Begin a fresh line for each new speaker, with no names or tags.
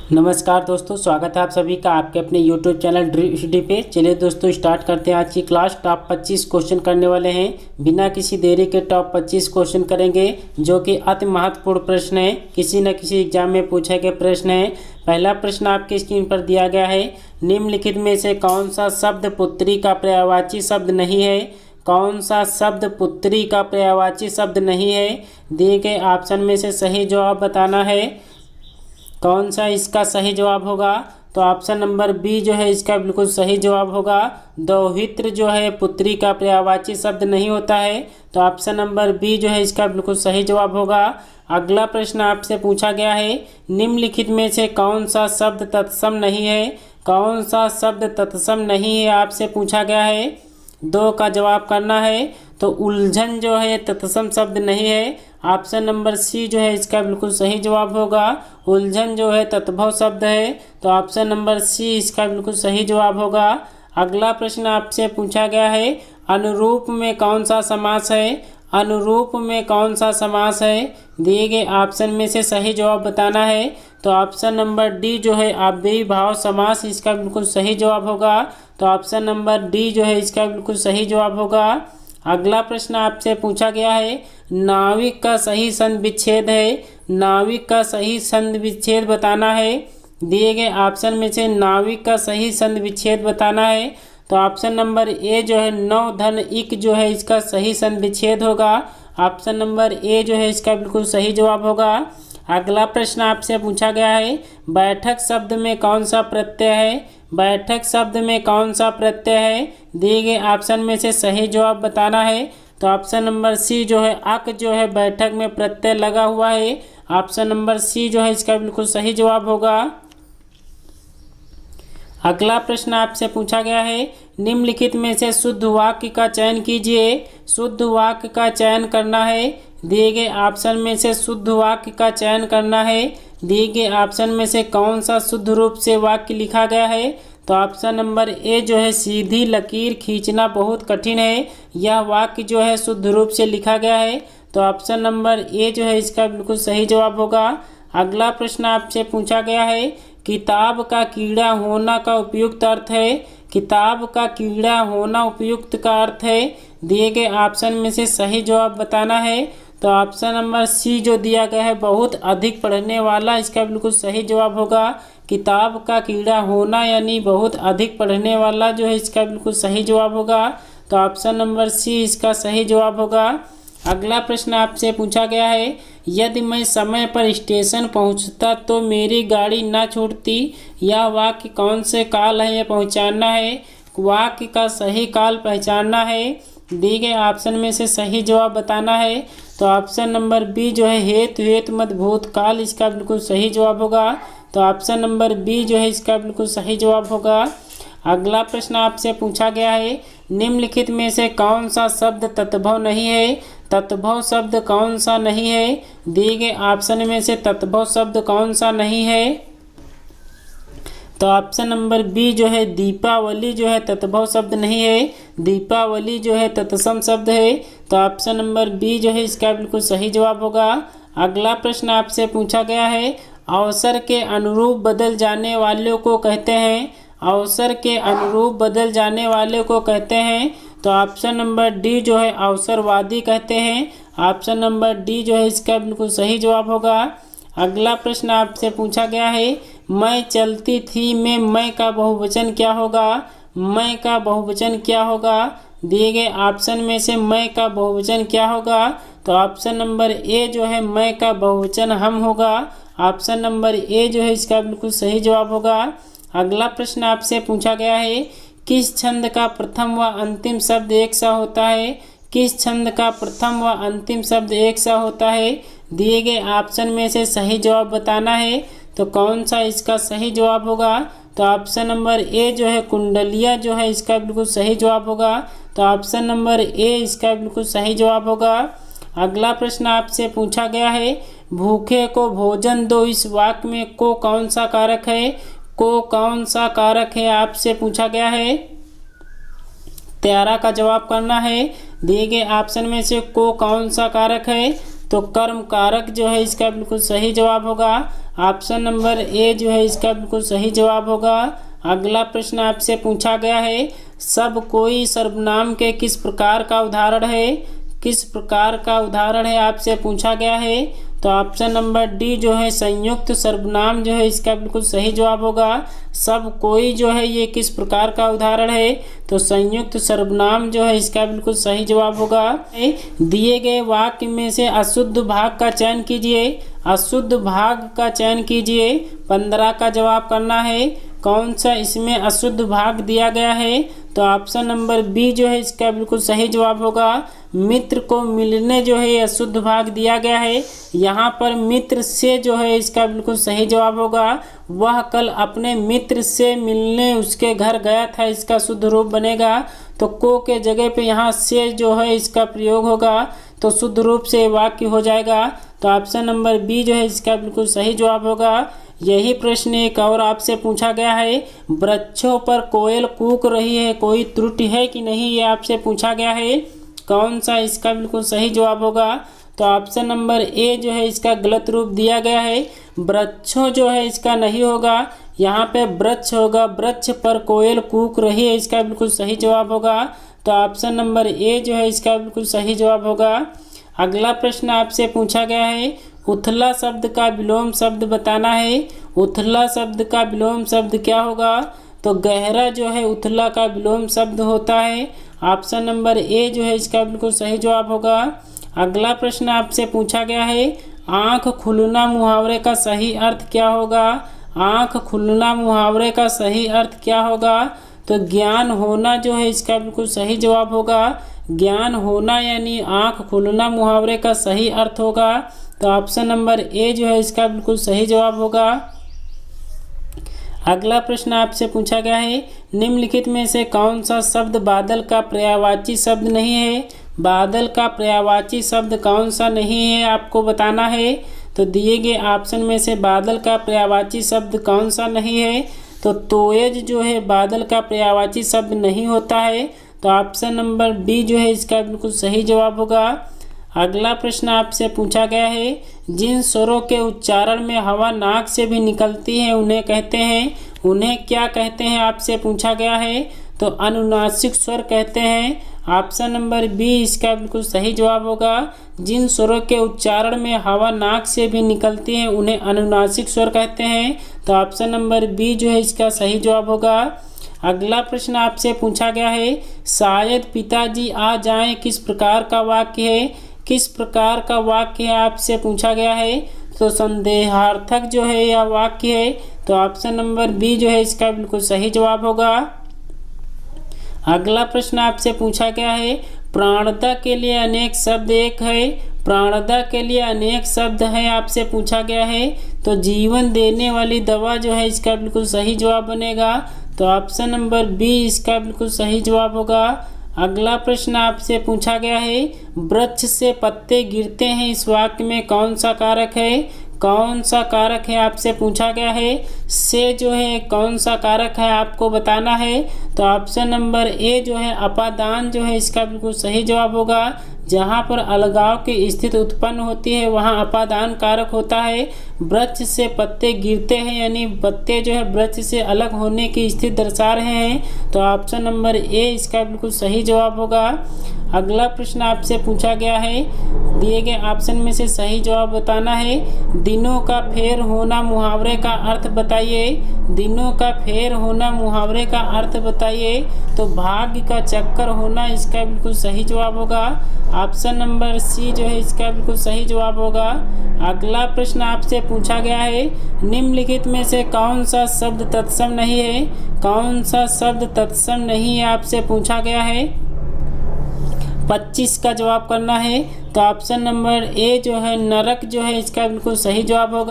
नमस्कार दोस्तों, स्वागत है आप सभी का आपके अपने YouTube चैनल ड्रीम स्टडी पे। चलिए दोस्तों, स्टार्ट करते हैं आज की क्लास। टॉप 25 क्वेश्चन करने वाले हैं। बिना किसी देरी के टॉप 25 क्वेश्चन करेंगे जो कि अति महत्वपूर्ण प्रश्न है, किसी न किसी एग्जाम में पूछे गए प्रश्न है। पहला प्रश्न आपके स्क्रीन पर दिया गया है, निम्नलिखित में से कौन सा शब्द पुत्री का पर्यायवाची शब्द नहीं है? कौन सा शब्द पुत्री का पर्यायवाची शब्द नहीं है? दिए गए ऑप्शन में से सही जवाब बताना है। कौन सा इसका सही जवाब होगा? तो ऑप्शन नंबर बी जो है इसका बिल्कुल सही जवाब होगा। दौहित्र जो है पुत्री का पर्यायवाची शब्द नहीं होता है, तो ऑप्शन नंबर बी जो है इसका बिल्कुल सही जवाब होगा। अगला प्रश्न आपसे पूछा गया है, निम्नलिखित में से कौन सा शब्द तत्सम नहीं है? कौन सा शब्द तत्सम नहीं है आपसे पूछा गया है। दो का जवाब करना है। तो उलझन जो है तत्सम शब्द नहीं है। ऑप्शन नंबर सी जो है इसका बिल्कुल सही जवाब होगा। उलझन जो है तत्भव शब्द है, तो ऑप्शन नंबर सी इसका बिल्कुल सही जवाब होगा। अगला प्रश्न आपसे पूछा गया है, अनुरूप में कौन सा समास है? अनुरूप में कौन सा समास है? दिए गए ऑप्शन में से सही जवाब बताना है। तो ऑप्शन नंबर डी जो है अव्ययी भाव समास, इसका बिल्कुल सही जवाब होगा। तो ऑप्शन नंबर डी जो है इसका बिल्कुल सही जवाब होगा। अगला प्रश्न आपसे पूछा गया है, नाविक का सही संधि विच्छेद है। नाविक का सही संधि विच्छेद बताना है। दिए गए ऑप्शन में से नाविक का सही संधि विच्छेद बताना है। तो ऑप्शन नंबर ए जो है नौ धन इक जो है इसका सही संधि विच्छेद होगा। ऑप्शन नंबर ए जो है इसका बिल्कुल सही जवाब होगा। अगला प्रश्न आपसे पूछा गया है, बैठक शब्द में कौन सा प्रत्यय है? बैठक शब्द में कौन सा प्रत्यय है? दिए गए ऑप्शन में से सही जवाब बताना है। तो ऑप्शन नंबर सी जो है अक जो है बैठक में प्रत्यय लगा हुआ है। ऑप्शन नंबर सी जो है इसका बिल्कुल सही जवाब होगा। अगला प्रश्न आपसे पूछा गया है, निम्नलिखित में से शुद्ध वाक्य का चयन कीजिए। शुद्ध वाक्य का चयन करना है। दिए गए ऑप्शन में से शुद्ध वाक्य का चयन करना है। दिए गए ऑप्शन में से कौन सा शुद्ध रूप से वाक्य लिखा गया है? तो ऑप्शन नंबर ए जो है सीधी लकीर खींचना बहुत कठिन है, यह वाक्य जो है शुद्ध रूप से लिखा गया है। तो ऑप्शन नंबर ए जो है इसका बिल्कुल सही जवाब होगा। अगला प्रश्न आपसे पूछा गया है, किताब का कीड़ा होना का उपयुक्त अर्थ है। किताब का कीड़ा होना उपयुक्त का अर्थ है। दिए गए ऑप्शन में से सही जवाब बताना है। तो ऑप्शन नंबर सी जो दिया गया है बहुत अधिक पढ़ने वाला, इसका बिल्कुल सही जवाब होगा। किताब का कीड़ा होना यानी बहुत अधिक पढ़ने वाला जो है इसका बिल्कुल सही जवाब होगा। तो ऑप्शन नंबर सी इसका सही जवाब होगा। अगला प्रश्न आपसे पूछा गया है, यदि मैं समय पर स्टेशन पहुंचता तो मेरी गाड़ी ना छूटती। यह वाक्य कौन से काल है यह पहचानना है। वाक्य का सही काल पहचानना है। दिए गए ऑप्शन में से सही जवाब बताना है। तो ऑप्शन नंबर बी जो है हेतु हेतु मत भूतकाल, इसका बिल्कुल सही जवाब होगा। तो ऑप्शन नंबर बी जो है इसका बिल्कुल सही जवाब होगा। अगला प्रश्न आपसे पूछा गया है, निम्नलिखित में से कौन सा शब्द तत्भव नहीं है? तत्भव शब्द कौन सा नहीं है? दिए गए ऑप्शन में से तत्भव शब्द कौन सा नहीं है? तो ऑप्शन नंबर बी जो है दीपावली जो है तत्भव शब्द नहीं है। दीपावली जो है तत्सम शब्द है। तो ऑप्शन नंबर बी जो है इसका बिल्कुल सही जवाब होगा। अगला प्रश्न आपसे पूछा गया है, अवसर के अनुरूप बदल जाने वालों को कहते हैं। अवसर के अनुरूप बदल जाने वाले को कहते हैं। तो ऑप्शन नंबर डी जो है अवसरवादी कहते हैं। ऑप्शन नंबर डी जो है इसका बिल्कुल सही जवाब होगा। अगला प्रश्न आपसे पूछा गया है, मैं चलती थी में मैं का बहुवचन क्या होगा? मैं का बहुवचन क्या होगा? दिए गए ऑप्शन में से मैं का बहुवचन क्या होगा? तो ऑप्शन नंबर ए जो है मैं का बहुवचन हम होगा। ऑप्शन नंबर ए जो है इसका बिल्कुल सही जवाब होगा। अगला प्रश्न आपसे पूछा गया है, किस छंद का प्रथम व अंतिम शब्द एक सा होता है? किस छंद का प्रथम व अंतिम शब्द एक सा होता है? दिए गए ऑप्शन में से सही जवाब बताना है। तो कौन सा इसका सही जवाब होगा? तो ऑप्शन नंबर ए जो है कुंडलिया जो है इसका बिल्कुल सही जवाब होगा। तो ऑप्शन नंबर ए इसका बिल्कुल सही जवाब होगा। अगला प्रश्न आपसे पूछा गया है, भूखे को भोजन दो, इस वाक्य में को कौन सा कारक है? को कौन सा कारक है आपसे पूछा गया है। त्यारा का जवाब करना है। दिए गए ऑप्शन में से को कौन सा कारक है? तो कर्म कारक जो है इसका बिल्कुल सही जवाब होगा। ऑप्शन नंबर ए जो है इसका बिल्कुल सही जवाब होगा। अगला प्रश्न आपसे पूछा गया है, सब कोई सर्वनाम के किस प्रकार का उदाहरण है? किस प्रकार का उदाहरण है आपसे पूछा गया है। तो ऑप्शन नंबर डी जो है संयुक्त सर्वनाम जो है इसका बिल्कुल सही जवाब होगा। सब कोई जो है ये किस प्रकार का उदाहरण है? तो संयुक्त सर्वनाम जो है इसका बिल्कुल सही जवाब होगा। दिए गए वाक्य में से अशुद्ध भाग का चयन कीजिए। अशुद्ध भाग का चयन कीजिए। 15 का जवाब करना है। कौन सा इसमें अशुद्ध भाग दिया गया है? तो ऑप्शन नंबर बी जो है इसका बिल्कुल सही जवाब होगा। मित्र को मिलने जो है अशुद्ध भाग दिया गया है। यहाँ पर मित्र से जो है इसका बिल्कुल सही जवाब होगा। वह कल अपने मित्र से मिलने उसके घर गया था, इसका शुद्ध रूप बनेगा। तो को के जगह पे यहाँ से जो है इसका प्रयोग होगा, तो शुद्ध रूप से वाक्य हो जाएगा। तो ऑप्शन नंबर बी जो है इसका बिल्कुल सही जवाब होगा। यही प्रश्न एक और आपसे पूछा गया है, वृक्षों पर कोयल कूक रही है, कोई त्रुटि है कि नहीं, ये आपसे पूछा गया है। कौन सा इसका बिल्कुल सही जवाब होगा? तो ऑप्शन नंबर ए जो है इसका गलत रूप दिया गया है। वृक्षों जो है इसका नहीं होगा, यहाँ पे वृक्ष होगा। वृक्ष पर कोयल कूक रही है, इसका बिल्कुल सही जवाब होगा। तो ऑप्शन नंबर ए जो है इसका बिल्कुल सही जवाब होगा। अगला प्रश्न आपसे पूछा गया है, उथला शब्द का विलोम शब्द बताना है। उथला शब्द का विलोम शब्द क्या होगा? तो गहरा जो है उथला का विलोम शब्द होता है। ऑप्शन नंबर ए जो है इसका बिल्कुल सही जवाब होगा। अगला प्रश्न आपसे पूछा गया है, आँख खुलना मुहावरे का सही अर्थ क्या होगा? आँख खुलना मुहावरे का सही अर्थ क्या होगा? तो ज्ञान होना जो है इसका बिल्कुल सही जवाब होगा। ज्ञान होना यानी आँख खुलना मुहावरे का सही अर्थ होगा। तो ऑप्शन नंबर ए जो है इसका बिल्कुल सही जवाब होगा। अगला प्रश्न आपसे पूछा गया है, निम्नलिखित में से कौन सा शब्द बादल का पर्यायवाची शब्द नहीं है? बादल का पर्यायवाची शब्द कौन सा नहीं है आपको बताना है। तो दिए गए ऑप्शन में से बादल का पर्यायवाची शब्द कौन सा नहीं है? तो तोयज जो है बादल का पर्यायवाची शब्द नहीं होता है। तो ऑप्शन नंबर बी जो है इसका बिल्कुल सही जवाब होगा। अगला प्रश्न आपसे पूछा गया है, जिन स्वरों के उच्चारण में हवा नाक से भी निकलती है उन्हें कहते हैं, उन्हें क्या कहते हैं आपसे पूछा गया है। तो अनुनासिक स्वर कहते हैं। ऑप्शन नंबर बी इसका बिल्कुल सही जवाब होगा। जिन स्वरों के उच्चारण में हवा नाक से भी निकलती है उन्हें अनुनासिक स्वर कहते हैं। तो ऑप्शन नंबर बी जो है इसका सही जवाब होगा। अगला प्रश्न आपसे पूछा गया है, शायद पिताजी आ जाएं किस प्रकार का वाक्य है? किस प्रकार का वाक्य है आपसे पूछा गया है। तो संदेहार्थक जो है यह वाक्य है। तो ऑप्शन नंबर बी जो है इसका बिल्कुल सही जवाब होगा। अगला प्रश्न आपसे पूछा गया है, प्राणता के लिए अनेक शब्द एक है। प्राणता के लिए अनेक शब्द है आपसे पूछा गया है। तो जीवन देने वाली दवा जो है इसका बिल्कुल सही जवाब बनेगा। तो ऑप्शन नंबर बी इसका बिल्कुल सही जवाब होगा। अगला प्रश्न आपसे पूछा गया है, वृक्ष से पत्ते गिरते हैं, इस वाक्य में कौन सा कारक है? कौन सा कारक है आपसे पूछा गया है। से जो है कौन सा कारक है आपको बताना है। तो ऑप्शन नंबर ए जो है अपादान जो है इसका बिल्कुल सही जवाब होगा। जहाँ पर अलगाव की स्थिति उत्पन्न होती है वहाँ अपादान कारक होता है। वृक्ष से पत्ते गिरते हैं यानी पत्ते जो है वृक्ष से अलग होने की स्थिति दर्शा रहे हैं। तो ऑप्शन नंबर ए इसका बिल्कुल सही जवाब होगा। अगला प्रश्न आपसे पूछा गया है, दिए गए ऑप्शन में से सही जवाब बताना है। दिनों का फेर होना मुहावरे का अर्थ बताइए। दिनों का फेर होना मुहावरे का अर्थ बताइए। तो भाग्य का चक्कर होना इसका बिल्कुल सही जवाब होगा। ऑप्शन नंबर सी जो है इसका बिल्कुल सही जवाब होगा। अगला प्रश्न आपसे पूछा गया है, निम्नलिखित में से कौन सा शब्द तत्सम नहीं है? कौन सा शब्द तत्सम नहीं है आपसे पूछा गया है। 25 का जवाब करना है। तो ऑप्शन नंबर ए जो है नरक जो है इसका बिल्कुल सही जवाब होगा।